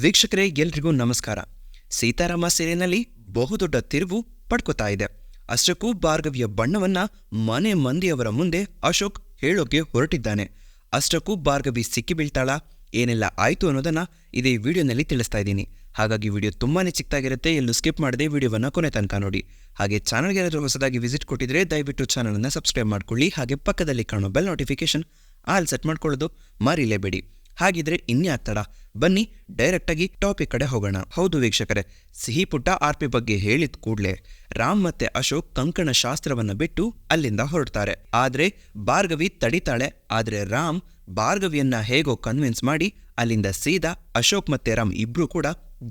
ವೀಕ್ಷಕರೇ ಎಲ್ರಿಗೂ ನಮಸ್ಕಾರ. ಸೀತಾರಾಮ ಸೀರಿಯಲ್ನಲ್ಲಿ ಬಹುದೊಡ್ಡ ತಿರುವು ಪಡ್ಕೋತಾ ಇದೆ. ಅಷ್ಟಕ್ಕೂ ಭಾರ್ಗವಿಯ ಬಣ್ಣವನ್ನ ಮನೆ ಮಂದಿಯವರ ಮುಂದೆ ಅಶೋಕ್ ಹೇಳೋಕೆ ಹೊರಟಿದ್ದಾನೆ. ಅಷ್ಟಕ್ಕೂ ಭಾರ್ಗವಿ ಸಿಕ್ಕಿ ಬೀಳ್ತಾಳ, ಏನೆಲ್ಲ ಆಯ್ತು ಅನ್ನೋದನ್ನ ಇದೇ ವಿಡಿಯೋನಲ್ಲಿ ತಿಳಿಸ್ತಾ ಇದ್ದೀನಿ. ಹಾಗಾಗಿ ವಿಡಿಯೋ ತುಂಬಾನೇ ಚಿಕ್ಕದಾಗಿರುತ್ತೆ, ಎಲ್ಲೂ ಸ್ಕಿಪ್ ಮಾಡದೆ ವಿಡಿಯೋವನ್ನ ಕೊನೆ ತನಕ ನೋಡಿ. ಹಾಗೆ ಚಾನಲ್ಗೆ ಏನಾದರೂ ಹೊಸದಾಗಿ ವಿಸಿಟ್ ಕೊಟ್ಟಿದ್ರೆ ದಯವಿಟ್ಟು ಚಾನಲನ್ನು ಸಬ್ಸ್ಕ್ರೈಬ್ ಮಾಡ್ಕೊಳ್ಳಿ. ಹಾಗೆ ಪಕ್ಕದಲ್ಲಿ ಕಾಣೋ ಬೆಲ್ ನೋಟಿಫಿಕೇಶನ್ ಆಲ್ ಸೆಟ್ ಮಾಡ್ಕೊಳ್ಳೋದು ಮರಿಲೇಬೇಡಿ. ಹಾಗಿದ್ರೆ ಇನ್ಯಾಕ್ ತಡ, ಬನ್ನಿ ಡೈರೆಕ್ಟಾಗಿ ಟಾಪಿಕ್ ಕಡೆ ಹೋಗೋಣ. ಹೌದು ವೀಕ್ಷಕರೇ, ಸಿಹಿ ಪುಟ್ಟ ಆರ್ಪಿ ಬಗ್ಗೆ ಹೇಳಿದ ಕೂಡಲೇ ರಾಮ್ ಮತ್ತೆ ಅಶೋಕ್ ಕಂಕಣ ಶಾಸ್ತ್ರವನ್ನ ಬಿಟ್ಟು ಅಲ್ಲಿಂದ ಹೊರಡ್ತಾರೆ. ಆದ್ರೆ ಭಾರ್ಗವಿ ತಡಿತಾಳೆ. ಆದ್ರೆ ರಾಮ್ ಭಾರ್ಗವಿಯನ್ನ ಹೇಗೋ ಕನ್ವಿನ್ಸ್ ಮಾಡಿ ಅಲ್ಲಿಂದ ಸೀದಾ ಅಶೋಕ್ ಮತ್ತೆ ರಾಮ್ ಇಬ್ರು ಕೂಡ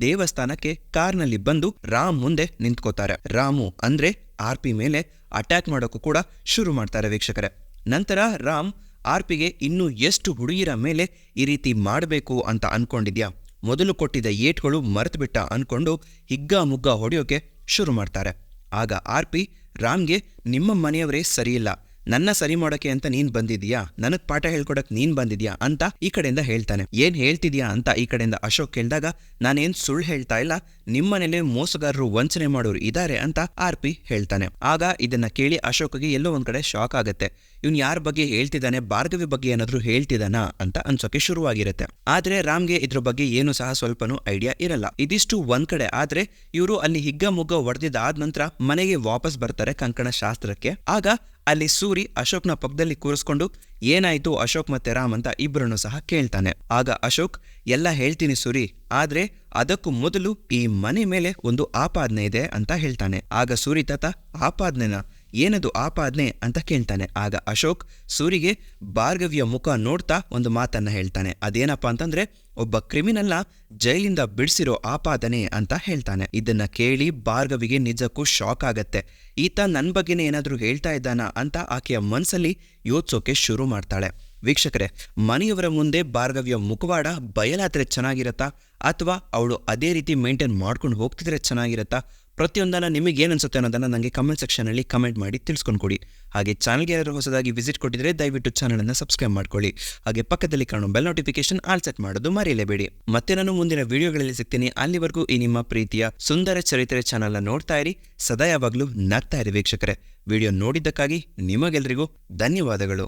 ದೇವಸ್ಥಾನಕ್ಕೆ ಕಾರ್ನಲ್ಲಿ ಬಂದು ರಾಮ್ ಮುಂದೆ ನಿಂತ್ಕೋತಾರೆ. ರಾಮು ಅಂದ್ರೆ ಆರ್ಪಿ ಮೇಲೆ ಅಟ್ಯಾಕ್ ಮಾಡೋಕ್ಕೂ ಕೂಡ ಶುರು ಮಾಡ್ತಾರೆ ವೀಕ್ಷಕರೇ. ನಂತರ ರಾಮ್ ಆರ್ಪಿಗೆ ಇನ್ನೂ ಎಷ್ಟು ಹುಡುಗಿರ ಮೇಲೆ ಈ ರೀತಿ ಮಾಡಬೇಕು ಅಂತ ಅನ್ಕೊಂಡಿದ್ಯಾ, ಮೊದಲು ಕೊಟ್ಟಿದ್ದ ಏಟ್ಗಳು ಮರೆತು ಬಿಟ್ಟ ಅನ್ಕೊಂಡು ಹಿಗ್ಗ ಮುಗ್ಗ ಹೊಡೆಯೋಕೆ ಶುರು ಮಾಡ್ತಾರೆ. ಆಗ ಆರ್ಪಿ ರಾಮ್ಗೆ ನಿಮ್ಮ ಮನೆಯವರೇ ಸರಿಯಿಲ್ಲ, ನನ್ನ ಸರಿ ಮಾಡೋಕೆ ಅಂತ ನೀನ್ ಬಂದಿದ್ಯಾ, ನನಗ್ ಪಾಠ ಹೇಳ್ಕೊಡಕ್ ನೀನ್ ಬಂದಿದ್ಯಾ ಅಂತ ಈ ಕಡೆಯಿಂದ ಹೇಳ್ತಾನೆ. ಏನ್ ಹೇಳ್ತಿದ್ಯಾ ಅಂತ ಈ ಕಡೆಯಿಂದ ಅಶೋಕ್ ಕೇಳಿದಾಗ ನಾನೇನ್ ಸುಳ್ಳು ಹೇಳ್ತಾ ಇಲ್ಲ, ನಿಮ್ಮನೇಲೆ ಮೋಸಗಾರರು ವಂಚನೆ ಮಾಡೋರು ಇದಾರೆ ಅಂತ ಆರ್ಪಿ ಹೇಳ್ತಾನೆ. ಆಗ ಇದನ್ನ ಕೇಳಿ ಅಶೋಕ್ಗೆ ಎಲ್ಲೋ ಒಂದ್ ಕಡೆ ಶಾಕ್ ಆಗತ್ತೆ. ಇವ್ನು ಯಾರ ಬಗ್ಗೆ ಹೇಳ್ತಿದ್ದಾನೆ, ಭಾರ್ಗವಿ ಬಗ್ಗೆ ಏನಾದ್ರೂ ಹೇಳ್ತಿದ್ದಾನಾ ಅಂತ ಅನ್ಸೋಕೆ ಶುರುವಾಗಿರುತ್ತೆ. ಆದ್ರೆ ರಾಮ್ಗೆ ಇದ್ರ ಬಗ್ಗೆ ಏನು ಸಹ ಸ್ವಲ್ಪನೂ ಐಡಿಯಾ ಇರಲ್ಲ. ಇದಿಷ್ಟು ಒಂದ್ ಕಡೆ ಆದ್ರೆ ಇವರು ಅಲ್ಲಿ ಹಿಗ್ಗ ಮುಗ್ಗ ಹೊಡೆದಿದ್ದಾದ ನಂತರ ಮನೆಗೆ ವಾಪಸ್ ಬರ್ತಾರೆ ಕಂಕಣ ಶಾಸ್ತ್ರಕ್ಕೆ. ಆಗ ಅಲ್ಲಿ ಸೂರಿ ಅಶೋಕ್ನ ಪಕ್ಕದಲ್ಲಿ ಕೂರಿಸ್ಕೊಂಡು ಏನಾಯ್ತು ಅಶೋಕ್ ಮತ್ತೆ ರಾಮ್ ಅಂತ ಇಬ್ಬರನ್ನು ಸಹ ಕೇಳ್ತಾನೆ. ಆಗ ಅಶೋಕ್ ಎಲ್ಲ ಹೇಳ್ತೀನಿ ಸೂರಿ, ಆದ್ರೆ ಅದಕ್ಕೂ ಮೊದಲು ಈ ಮನೆ ಮೇಲೆ ಒಂದು ಆಪಾದನೆ ಇದೆ ಅಂತ ಹೇಳ್ತಾನೆ. ಆಗ ಸೂರಿ ತಾತ ಆಪಾದನೆನಾ, ಏನದು ಆಪಾದನೆ ಅಂತ ಕೇಳ್ತಾನೆ. ಆಗ ಅಶೋಕ್ ಸೂರಿಗೆ ಭಾರ್ಗವಿಯ ಮುಖ ನೋಡ್ತಾ ಒಂದು ಮಾತನ್ನ ಹೇಳ್ತಾನೆ. ಅದೇನಪ್ಪಾ ಅಂತಂದ್ರೆ ಒಬ್ಬ ಕ್ರಿಮಿನಲ್ನ ಜೈಲಿಂದ ಬಿಡಿಸಿರೋ ಆಪಾದನೆ ಅಂತ ಹೇಳ್ತಾನೆ. ಇದನ್ನ ಕೇಳಿ ಭಾರ್ಗವಿಗೆ ನಿಜಕ್ಕೂ ಶಾಕ್ ಆಗತ್ತೆ. ಈತ ನನ್ ಬಗ್ಗೆನೇ ಏನಾದ್ರೂ ಹೇಳ್ತಾ ಇದ್ದಾನ ಅಂತ ಆಕೆಯ ಮನ್ಸಲ್ಲಿ ಯೋಚಿಸೋಕೆ ಶುರು ಮಾಡ್ತಾಳೆ. ವೀಕ್ಷಕರೇ, ಮನೆಯವರ ಮುಂದೆ ಭಾರ್ಗವಿಯ ಮುಖವಾಡ ಬಯಲಾದ್ರೆ ಚೆನ್ನಾಗಿರತ್ತಾ ಅಥವಾ ಅವಳು ಅದೇ ರೀತಿ ಮೇಂಟೈನ್ ಮಾಡ್ಕೊಂಡು ಹೋಗ್ತಿದ್ರೆ ಚೆನ್ನಾಗಿರತ್ತಾ? ಪ್ರತಿಯೊಂದನ್ನ ನಿಮಗೆ ಏನು ಅನ್ಸುತ್ತೆ ಅನ್ನೋದನ್ನ ನನಗೆ ಕಮೆಂಟ್ ಸೆಕ್ಷನಲ್ಲಿ ಕಮೆಂಟ್ ಮಾಡಿ ತಿಳಿಸ್ಕೊಂಡು ಕೊಡಿ. ಹಾಗೆ ಚಾನಲ್ಗೆ ಯಾರು ಹೊಸದಾಗಿ ವಿಸಿಟ್ ಕೊಟ್ಟಿದ್ರೆ ದಯವಿಟ್ಟು ಚಾನಲನ್ನು ಸಬ್ಸ್ಕ್ರೈಬ್ ಮಾಡ್ಕೊಳ್ಳಿ. ಹಾಗೆ ಪಕ್ಕದಲ್ಲಿ ಕಾಣೋ ಬೆಲ್ ನೋಟಿಫಿಕೇಶನ್ ಆಲ್ ಸೆಟ್ ಮಾಡೋದು ಮರೆಯಲೇಬೇಡಿ. ಮತ್ತೆ ನಾನು ಮುಂದಿನ ವಿಡಿಯೋಗಳಲ್ಲಿ ಸಿಗ್ತೀನಿ. ಅಲ್ಲಿವರೆಗೂ ಈ ನಿಮ್ಮ ಪ್ರೀತಿಯ ಸುಂದರ ಚರಿತ್ರೆ ಚಾನಲ್ನ ನೋಡ್ತಾ ಇರಿ, ಸದಾ ಯಾವಾಗಲೂ ನಗ್ತಾ ಇರಿ ವೀಕ್ಷಕರೇ. ವಿಡಿಯೋ ನೋಡಿದ್ದಕ್ಕಾಗಿ ನಿಮಗೆಲ್ಲರಿಗೂ ಧನ್ಯವಾದಗಳು.